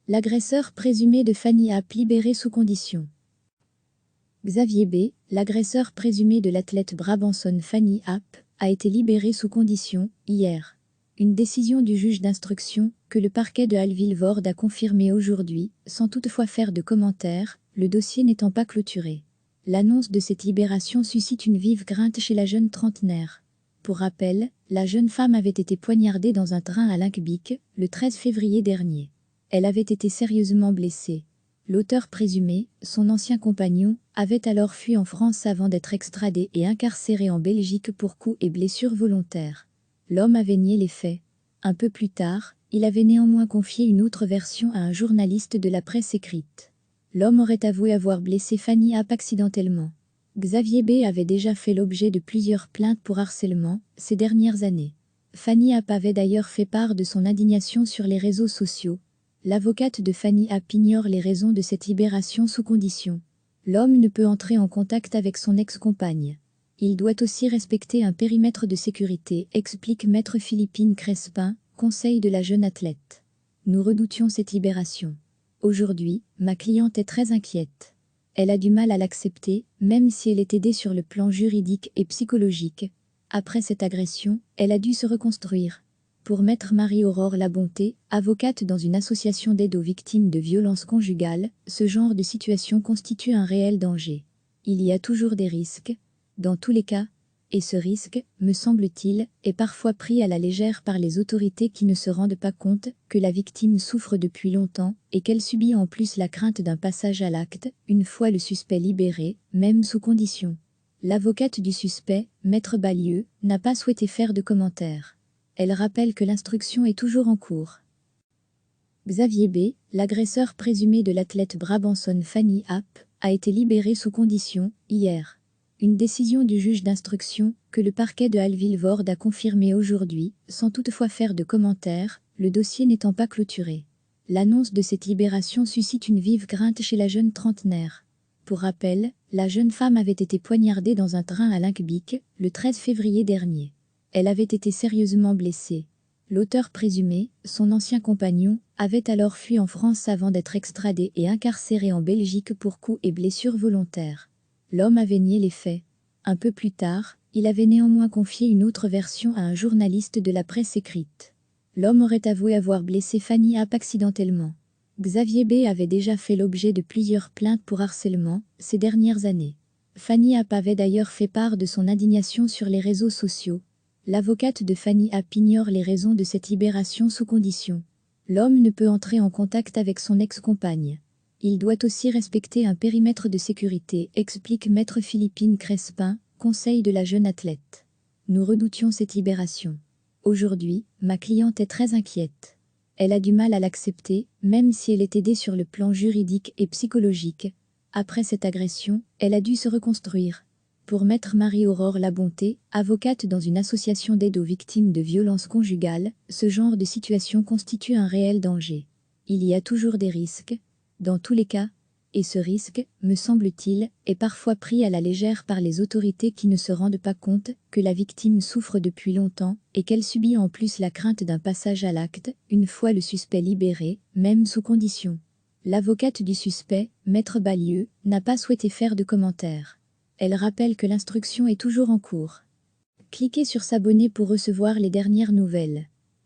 L'agresseur présumé de Fanny App libéré sous condition. Xavier B., l'agresseur présumé de l'athlète brabançonne Fanny App, a été libéré sous condition, hier. Une décision du juge d'instruction, que le parquet de Halle-Vilvoorde a confirmée aujourd'hui, sans toutefois faire de commentaires, le dossier n'étant pas clôturé. L'annonce de cette libération suscite une vive crainte chez la jeune trentenaire. Pour rappel, la jeune femme avait été poignardée dans un train à Linkbeek, le 13 février dernier. Elle avait été sérieusement blessée. L'auteur présumé, son ancien compagnon, avait alors fui en France avant d'être extradé et incarcéré en Belgique pour coups et blessures volontaires. L'homme avait nié les faits. Un peu plus tard, il avait néanmoins confié une autre version à un journaliste de la presse écrite. L'homme aurait avoué avoir blessé Fanny App accidentellement. Xavier B. avait déjà fait l'objet de plusieurs plaintes pour harcèlement ces dernières années. Fanny App avait d'ailleurs fait part de son indignation sur les réseaux sociaux. L'avocate de Fanny App ignore les raisons de cette libération sous condition. L'homme ne peut entrer en contact avec son ex-compagne. Il doit aussi respecter un périmètre de sécurité, explique maître Philippine Crespin, conseil de la jeune athlète. Nous redoutions cette libération. Aujourd'hui, ma cliente est très inquiète. Elle a du mal à l'accepter, même si elle est aidée sur le plan juridique et psychologique. Après cette agression, elle a dû se reconstruire. Pour maître Marie-Aurore Labonté, avocate dans une association d'aide aux victimes de violences conjugales, ce genre de situation constitue un réel danger. Il y a toujours des risques, dans tous les cas, et ce risque, me semble-t-il, est parfois pris à la légère par les autorités qui ne se rendent pas compte que la victime souffre depuis longtemps et qu'elle subit en plus la crainte d'un passage à l'acte, une fois le suspect libéré, même sous condition. L'avocate du suspect, maître Balieu, n'a pas souhaité faire de commentaires. Elle rappelle que l'instruction est toujours en cours. Xavier B., l'agresseur présumé de l'athlète brabançonne Fanny App, a été libéré sous condition, hier. Une décision du juge d'instruction, que le parquet de Halle-Vilvoorde a confirmée aujourd'hui, sans toutefois faire de commentaires, le dossier n'étant pas clôturé. L'annonce de cette libération suscite une vive crainte chez la jeune trentenaire. Pour rappel, la jeune femme avait été poignardée dans un train à Linkbeek, le 13 février dernier. Elle avait été sérieusement blessée. L'auteur présumé, son ancien compagnon, avait alors fui en France avant d'être extradé et incarcéré en Belgique pour coups et blessures volontaires. L'homme avait nié les faits. Un peu plus tard, il avait néanmoins confié une autre version à un journaliste de la presse écrite. L'homme aurait avoué avoir blessé Fanny App accidentellement. Xavier B. avait déjà fait l'objet de plusieurs plaintes pour harcèlement ces dernières années. Fanny App avait d'ailleurs fait part de son indignation sur les réseaux sociaux. L'avocate de Fanny App ignore les raisons de cette libération sous condition. L'homme ne peut entrer en contact avec son ex-compagne. Il doit aussi respecter un périmètre de sécurité, explique maître Philippine Crespin, conseil de la jeune athlète. Nous redoutions cette libération. Aujourd'hui, ma cliente est très inquiète. Elle a du mal à l'accepter, même si elle est aidée sur le plan juridique et psychologique. Après cette agression, elle a dû se reconstruire. Pour maître Marie-Aurore Labonté, avocate dans une association d'aide aux victimes de violences conjugales, ce genre de situation constitue un réel danger. Il y a toujours des risques, dans tous les cas, et ce risque, me semble-t-il, est parfois pris à la légère par les autorités qui ne se rendent pas compte que la victime souffre depuis longtemps et qu'elle subit en plus la crainte d'un passage à l'acte, une fois le suspect libéré, même sous condition. L'avocate du suspect, maître Balieu, n'a pas souhaité faire de commentaires. Elle rappelle que l'instruction est toujours en cours. Cliquez sur s'abonner pour recevoir les dernières nouvelles.